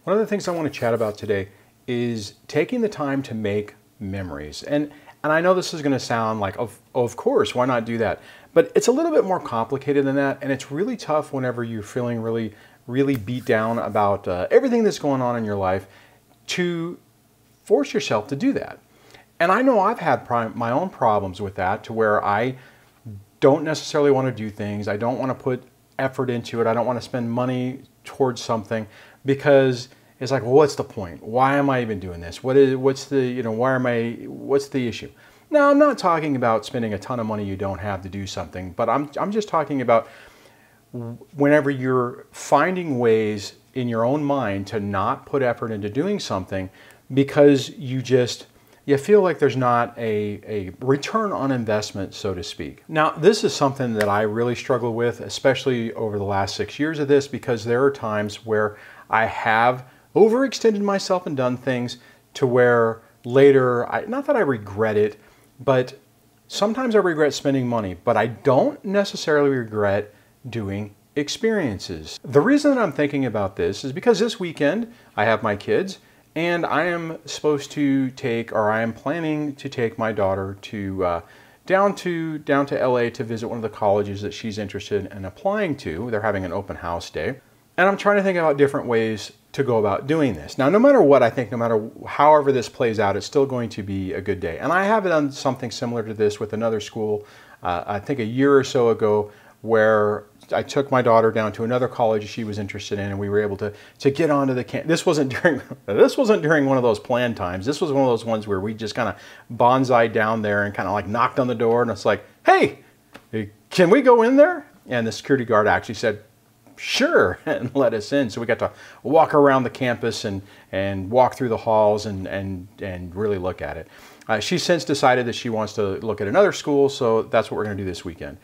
One of the things I want to chat about today is taking the time to make memories. And I know this is going to sound like, of course, why not do that? But it's a little bit more complicated than that, and it's really tough whenever you're feeling really beat down about everything that's going on in your life to force yourself to do that. And I know I've had my own problems with that, to where I don't necessarily want to do things. I don't want to put effort into it. I don't want to spend money towards something because it's like, well, what's the point? Why am I even doing this? What's the issue? Now, I'm not talking about spending a ton of money you don't have to do something, but I'm just talking about whenever you're finding ways in your own mind to not put effort into doing something because you feel like there's not a return on investment, so to speak. Now, this is something that I really struggle with, especially over the last 6 years of this, because there are times where I have overextended myself and done things to where later, not that I regret it, but sometimes I regret spending money, but I don't necessarily regret doing experiences. The reason that I'm thinking about this is because this weekend I have my kids, and I am supposed to take, or I am planning to take my daughter to down to LA to visit one of the colleges that she's interested in applying to. They're having an open house day. And I'm trying to think about different ways to go about doing this. Now, no matter what, I think no matter however this plays out, it's still going to be a good day. And I have done something similar to this with another school, I think a year or so ago, where I took my daughter down to another college she was interested in, and we were able to get onto the camp. This wasn't during one of those planned times. This was one of those ones where we just kind of bonsaied down there and kind of like knocked on the door, and it's like, hey, can we go in there? And the security guard actually said, sure, and let us in. So we got to walk around the campus and walk through the halls and really look at it. She's since decided that she wants to look at another school, so that's what we're going to do this weekend.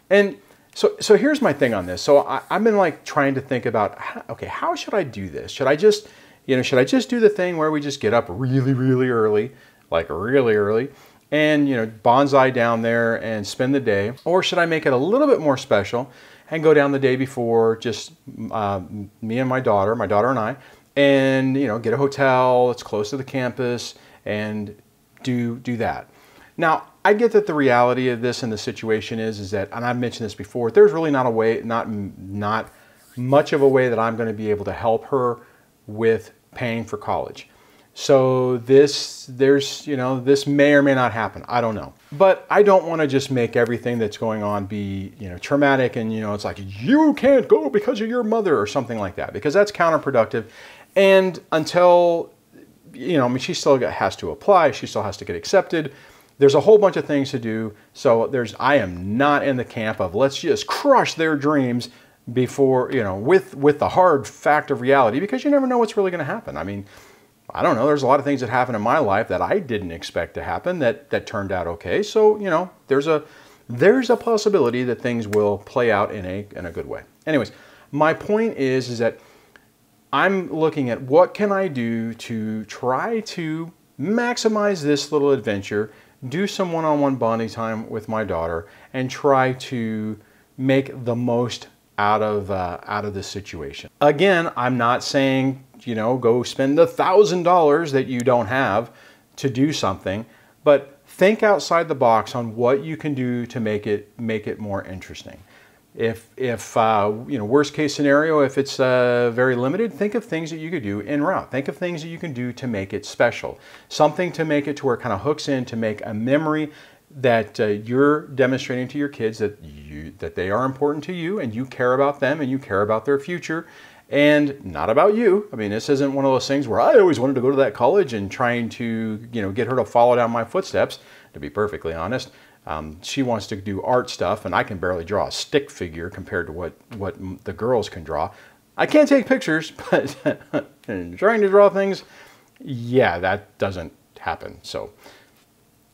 And so here's my thing on this. So I've been like trying to think about, okay, how should I do this? Should I just do the thing where we just get up really early, like really early, and bonsai down there and spend the day? Or should I make it a little bit more special and go down the day before, just me and my daughter and I, and get a hotel that's close to the campus and do that? Now, I get that the reality of this and the situation is that, and I've mentioned this before, there's really not much of a way that I'm going to be able to help her with paying for college. So this may or may not happen. I don't know. But I don't want to just make everything that's going on be, traumatic and, it's like, you can't go because of your mother or something like that, because that's counterproductive. And until, she still has to apply. She still has to get accepted. There's a whole bunch of things to do. So I am not in the camp of let's just crush their dreams before, with the hard fact of reality, because you never know what's really going to happen. I mean, I don't know. There's a lot of things that happen in my life that I didn't expect to happen that turned out okay. So, there's a possibility that things will play out in a good way. Anyways, my point is that I'm looking at what can I do to try to maximize this little adventure, do some one-on-one bonding time with my daughter, and try to make the most out of this situation. Again, I'm not saying, go spend the $1,000 that you don't have to do something, but think outside the box on what you can do to make it more interesting. If worst case scenario, if it's very limited, think of things that you could do en route. Think of things that you can do to make it special. Something to make it to where it kind of hooks in, to make a memory that you're demonstrating to your kids that they are important to you, and you care about them and you care about their future, and not about you. I mean, this isn't one of those things where I always wanted to go to that college and trying to get her to follow down my footsteps, to be perfectly honest. She wants to do art stuff, and I can barely draw a stick figure compared to what the girls can draw. I can't take pictures, but trying to draw things, yeah, that doesn't happen. So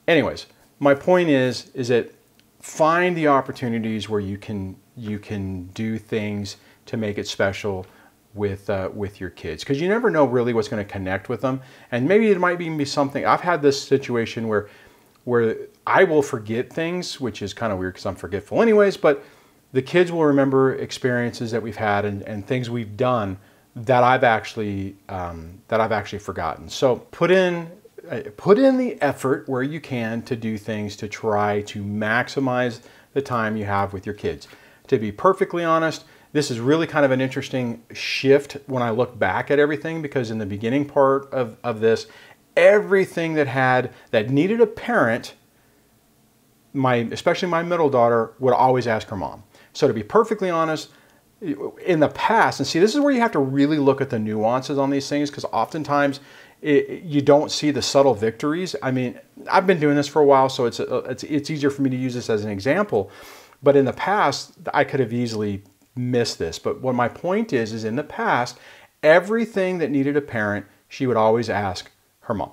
anyways, my point is that find the opportunities where you can do things to make it special with your kids, because you never know really what's going to connect with them. And maybe it might be something. I've had this situation where I will forget things, which is kind of weird because I'm forgetful anyways, but the kids will remember experiences that we've had and things we've done that I've actually forgotten. So put in the effort where you can to do things to try to maximize the time you have with your kids. To be perfectly honest, this is really kind of an interesting shift when I look back at everything, because in the beginning part of this, everything that needed a parent, especially my middle daughter, would always ask her mom. So to be perfectly honest, in the past, and see, this is where you have to really look at the nuances on these things, because oftentimes you don't see the subtle victories. I mean, I've been doing this for a while, so it's easier for me to use this as an example. But in the past, I could have easily missed this. But what my point is in the past, everything that needed a parent, she would always ask her mom.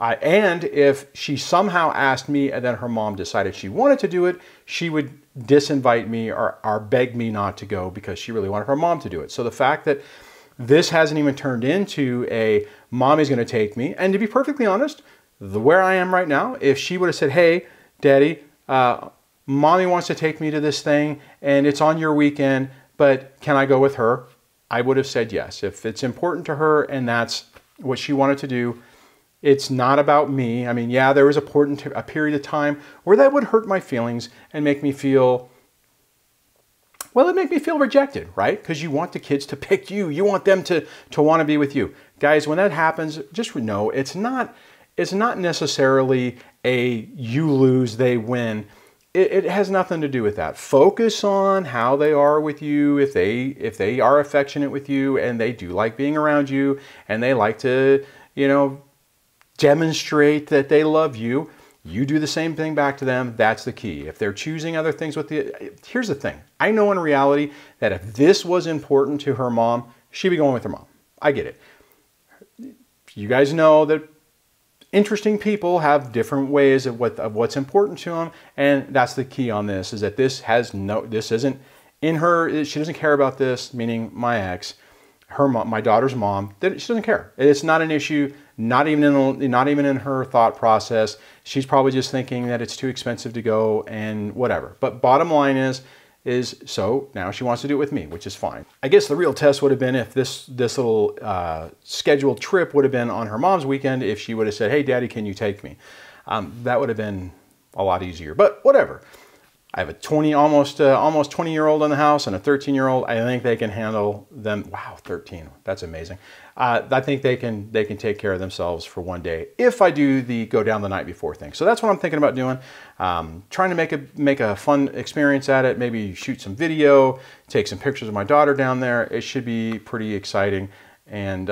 And if she somehow asked me and then her mom decided she wanted to do it, she would disinvite me or beg me not to go because she really wanted her mom to do it. So the fact that this hasn't even turned into a mommy's going to take me, and to be perfectly honest, where I am right now, if she would have said, hey, daddy, mommy wants to take me to this thing and it's on your weekend, but can I go with her? I would have said yes. If it's important to her and that's what she wanted to do, it's not about me. I mean, yeah, there was a period of time where that would hurt my feelings and make me feel, well, it'd make me feel rejected, right? Because you want the kids to pick you. You want them to want to be with you. Guys, when that happens, just know it's not necessarily a you lose, they win. It has nothing to do with that. Focus on how they are with you. If they are affectionate with you and they do like being around you and they like to, demonstrate that they love you, you do the same thing back to them. That's the key. If they're choosing other things with you, here's the thing. I know in reality that if this was important to her mom, she'd be going with her mom. I get it. You guys know that interesting people have different ways of what's important to them, and that's the key on this, is that this isn't in her. She doesn't care about this, meaning my ex, her mom, my daughter's mom. That she doesn't care. It's not an issue. Not even in her thought process. She's probably just thinking that it's too expensive to go and whatever. But bottom line is so now she wants to do it with me, which is fine. I guess the real test would have been if this little scheduled trip would have been on her mom's weekend. If she would have said, "Hey, Daddy, can you take me?" That would have been a lot easier. But whatever. I have a almost 20-year-old in the house and a 13-year-old. I think they can handle them. Wow, 13. That's amazing. I think they can take care of themselves for one day if I do the go down the night before thing. So that's what I'm thinking about doing. Trying to make a fun experience at it. Maybe shoot some video, take some pictures of my daughter down there. It should be pretty exciting. And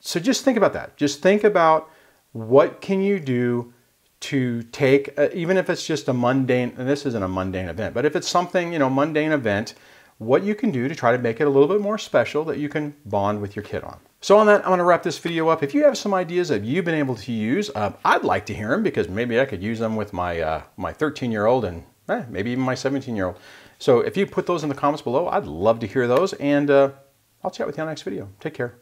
so just think about that. Just think about what can you do to take, even if it's just a mundane, and this isn't a mundane event, but if it's something, mundane event, what you can do to try to make it a little bit more special that you can bond with your kid on. So on that, I'm going to wrap this video up. If you have some ideas that you've been able to use, I'd like to hear them, because maybe I could use them with my 13-year-old and maybe even my 17-year-old. So if you put those in the comments below, I'd love to hear those, and I'll chat with you on the next video. Take care.